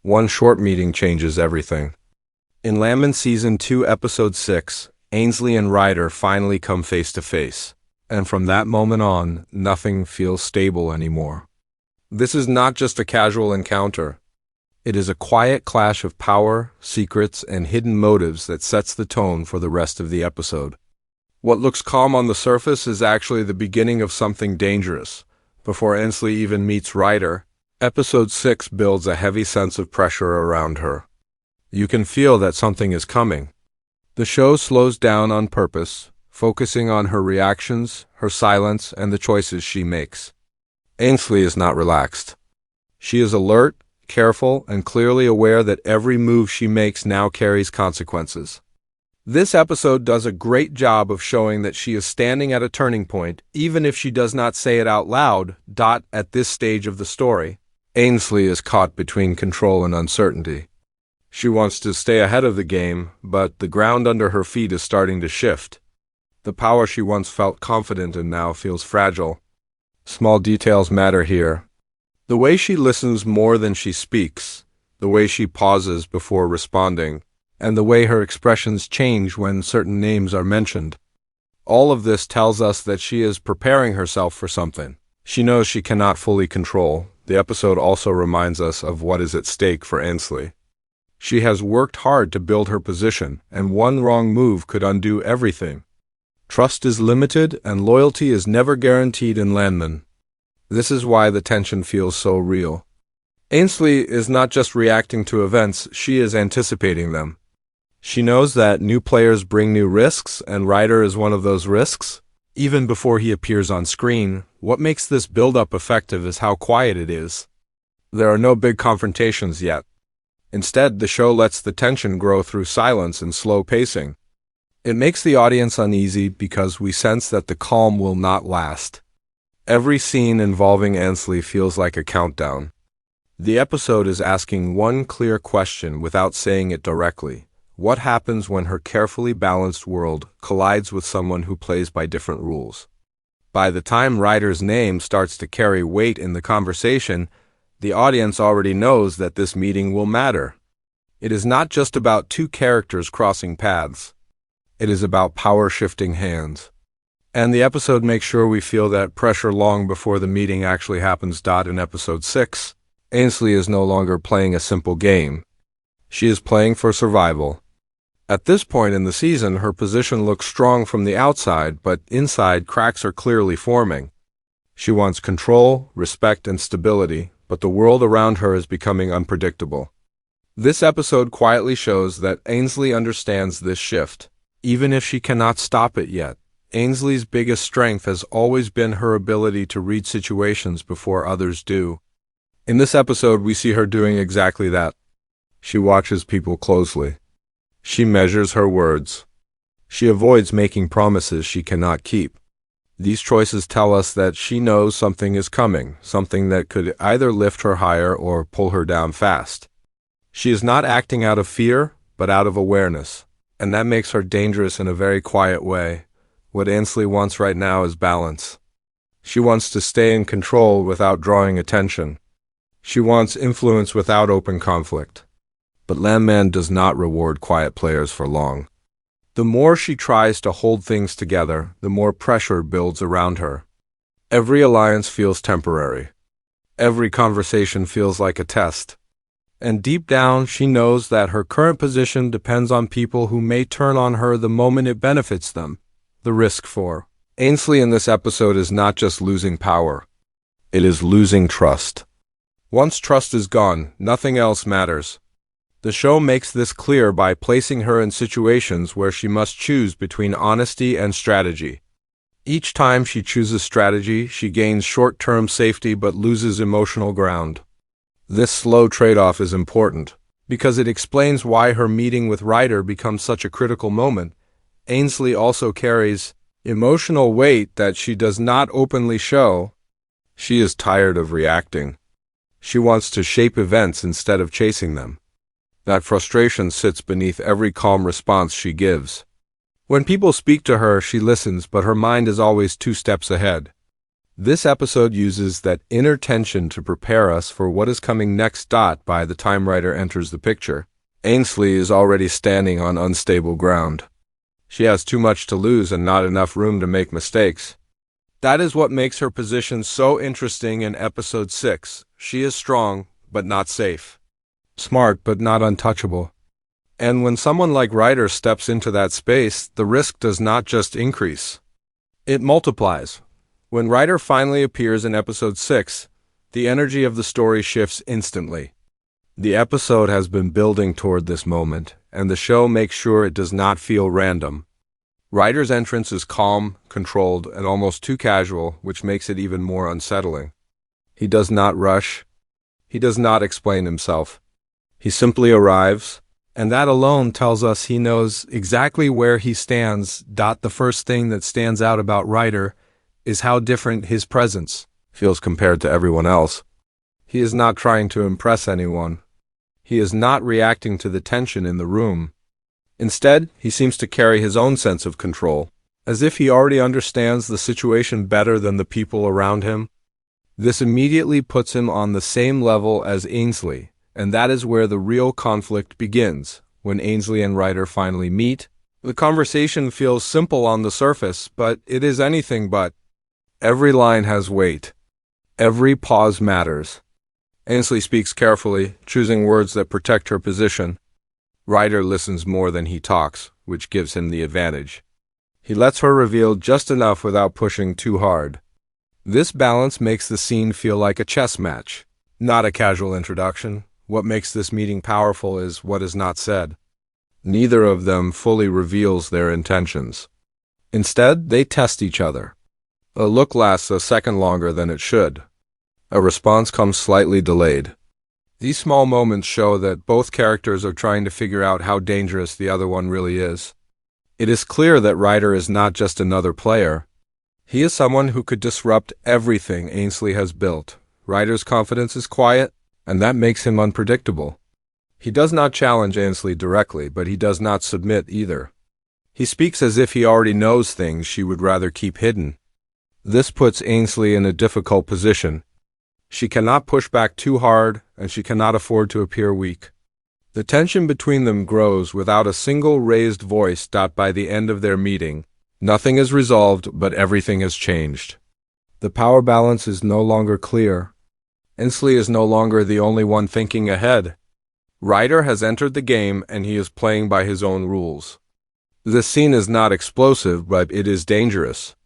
One short meeting changes everything. In Landman Season 2, Episode 6, Ainsley and Ryder finally come face to face. And from that moment on, nothing feels stable anymore. This is not just a casual encounter. It is a quiet clash of power, secrets, and hidden motives that sets the tone for the rest of the episode. What looks calm on the surface is actually the beginning of something dangerous. Before Ainsley even meets Ryder, Episode 6 builds a heavy sense of pressure around her. You can feel that something is coming. The show slows down on purpose, focusing on her reactions, her silence, and the choices she makes. Ainsley is not relaxed. She is alert, careful, and clearly aware that every move she makes now carries consequences. This episode does a great job of showing that she is standing at a turning point, even if she does not say it out loud. At this stage of the story, Ainsley is caught between control and uncertainty. She wants to stay ahead of the game, but the ground under her feet is starting to shift. The power she once felt confident in now feels fragile. Small details matter here. The way she listens more than she speaks, the way she pauses before responding, and the way her expressions change when certain names are mentioned. All of this tells us that she is preparing herself for something she knows she cannot fully control. The episode also reminds us of what is at stake for Ainsley. She has worked hard to build her position, and one wrong move could undo everything. Trust is limited, and loyalty is never guaranteed in Landman. This is why the tension feels so real. Ainsley is not just reacting to events, she is anticipating them. She knows that new players bring new risks, and Ryder is one of those risks. Even before he appears on screen, what makes this build-up effective is how quiet it is. There are no big confrontations yet. Instead, the show lets the tension grow through silence and slow pacing. It makes the audience uneasy because we sense that the calm will not last. Every scene involving Ainsley feels like a countdown. The episode is asking one clear question without saying it directly. What happens when her carefully balanced world collides with someone who plays by different rules? By the time Ryder's name starts to carry weight in the conversation, the audience already knows that this meeting will matter. It is not just about two characters crossing paths. It is about power shifting hands. And the episode makes sure we feel that pressure long before the meeting actually happens. In Episode 6, Ainsley is no longer playing a simple game. She is playing for survival. At this point in the season, her position looks strong from the outside, but inside cracks are clearly forming. She wants control, respect, and stability, but the world around her is becoming unpredictable. This episode quietly shows that Ainsley understands this shift, even if she cannot stop it yet. Ainsley's biggest strength has always been her ability to read situations before others do. In this episode, we see her doing exactly that. She watches people closely. She measures her words. She avoids making promises she cannot keep. These choices tell us that she knows something is coming, something that could either lift her higher or pull her down fast. She is not acting out of fear, but out of awareness, and that makes her dangerous in a very quiet way. What Ainsley wants right now is balance. She wants to stay in control without drawing attention. She wants influence without open conflict. But Landman does not reward quiet players for long. The more she tries to hold things together, the more pressure builds around her. Every alliance feels temporary. Every conversation feels like a test. And deep down, she knows that her current position depends on people who may turn on her the moment it benefits them. The risk for Ainsley in this episode is not just losing power. It is losing trust. Once trust is gone, nothing else matters. The show makes this clear by placing her in situations where she must choose between honesty and strategy. Each time she chooses strategy, she gains short-term safety but loses emotional ground. This slow trade-off is important, because it explains why her meeting with Ryder becomes such a critical moment. Ainsley also carries emotional weight that she does not openly show. She is tired of reacting. She wants to shape events instead of chasing them. That frustration sits beneath every calm response she gives. When people speak to her, she listens, but her mind is always 2 steps ahead. This episode uses that inner tension to prepare us for what is coming next. By the time Ryder enters the picture, Ainsley is already standing on unstable ground. She has too much to lose and not enough room to make mistakes. That is what makes her position so interesting in episode 6. She is strong, but not safe. Smart, but not untouchable. And when someone like Ryder steps into that space, the risk does not just increase. It multiplies. When Ryder finally appears in episode 6, the energy of the story shifts instantly. The episode has been building toward this moment, and the show makes sure it does not feel random. Ryder's entrance is calm, controlled, and almost too casual, which makes it even more unsettling. He does not rush. He does not explain himself. He simply arrives, and that alone tells us he knows exactly where he stands. The first thing that stands out about Ryder is how different his presence feels compared to everyone else. He is not trying to impress anyone. He is not reacting to the tension in the room. Instead, he seems to carry his own sense of control, as if he already understands the situation better than the people around him. This immediately puts him on the same level as Ainsley, and that is where the real conflict begins. When Ainsley and Ryder finally meet, the conversation feels simple on the surface, but it is anything but. Every line has weight. Every pause matters. Ainsley speaks carefully, choosing words that protect her position. Ryder listens more than he talks, which gives him the advantage. He lets her reveal just enough without pushing too hard. This balance makes the scene feel like a chess match, not a casual introduction. What makes this meeting powerful is what is not said. Neither of them fully reveals their intentions. Instead, they test each other. A look lasts a second longer than it should. A response comes slightly delayed. These small moments show that both characters are trying to figure out how dangerous the other one really is. It is clear that Ryder is not just another player. He is someone who could disrupt everything Ainsley has built. Ryder's confidence is quiet, and that makes him unpredictable. He does not challenge Ainsley directly, but he does not submit either. He speaks as if he already knows things she would rather keep hidden. This puts Ainsley in a difficult position. She cannot push back too hard, and she cannot afford to appear weak. The tension between them grows without a single raised voice. By the end of their meeting, nothing is resolved, but everything has changed. The power balance is no longer clear. Ainsley is no longer the only one thinking ahead. Ryder has entered the game, and he is playing by his own rules. This scene is not explosive, but it is dangerous,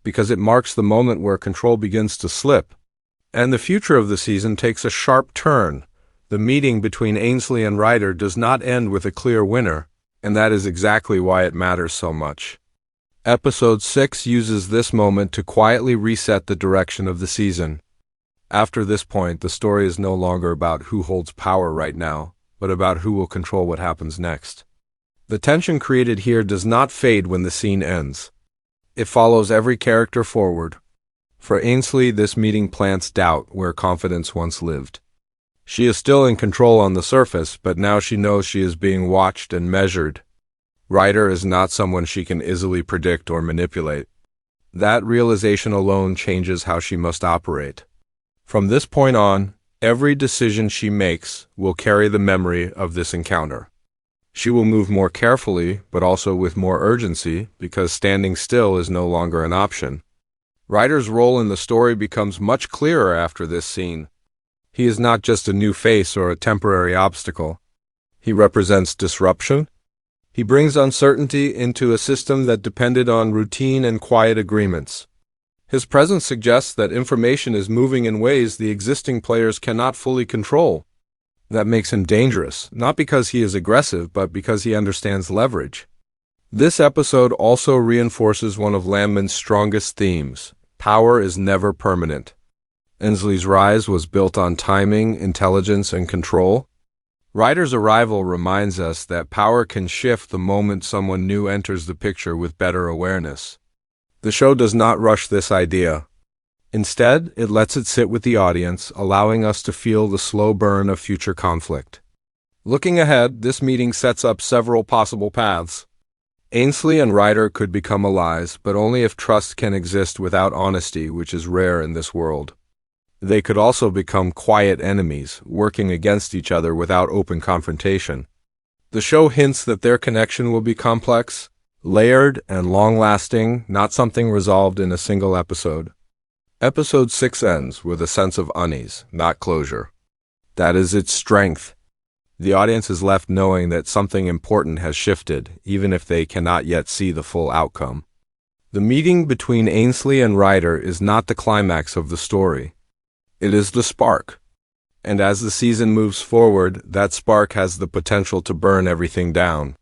because it marks the moment where control begins to slip. And the future of the season takes a sharp turn. The meeting between Ainsley and Ryder does not end with a clear winner, and that is exactly why it matters so much. Episode 6 uses this moment to quietly reset the direction of the season. After this point, the story is no longer about who holds power right now, but about who will control what happens next. The tension created here does not fade when the scene ends. It follows every character forward. For Ainsley, this meeting plants doubt where confidence once lived. She is still in control on the surface, but now she knows she is being watched and measured. Ryder is not someone she can easily predict or manipulate. That realization alone changes how she must operate. From this point on, every decision she makes will carry the memory of this encounter. She will move more carefully, but also with more urgency, because standing still is no longer an option. Ryder's role in the story becomes much clearer after this scene. He is not just a new face or a temporary obstacle. He represents disruption. He brings uncertainty into a system that depended on routine and quiet agreements. His presence suggests that information is moving in ways the existing players cannot fully control. That makes him dangerous, not because he is aggressive, but because he understands leverage. This episode also reinforces one of Landman's strongest themes. Power is never permanent. Ainsley's rise was built on timing, intelligence, and control. Ryder's arrival reminds us that power can shift the moment someone new enters the picture with better awareness. The show does not rush this idea. Instead, it lets it sit with the audience, allowing us to feel the slow burn of future conflict. Looking ahead, this meeting sets up several possible paths. Ainsley and Ryder could become allies, but only if trust can exist without honesty, which is rare in this world. They could also become quiet enemies, working against each other without open confrontation. The show hints that their connection will be complex, layered, and long-lasting, not something resolved in a single episode. Episode 6 ends with a sense of unease, not closure. That is its strength. The audience is left knowing that something important has shifted, even if they cannot yet see the full outcome. The meeting between Ainsley and Ryder is not the climax of the story. It is the spark. And as the season moves forward, that spark has the potential to burn everything down.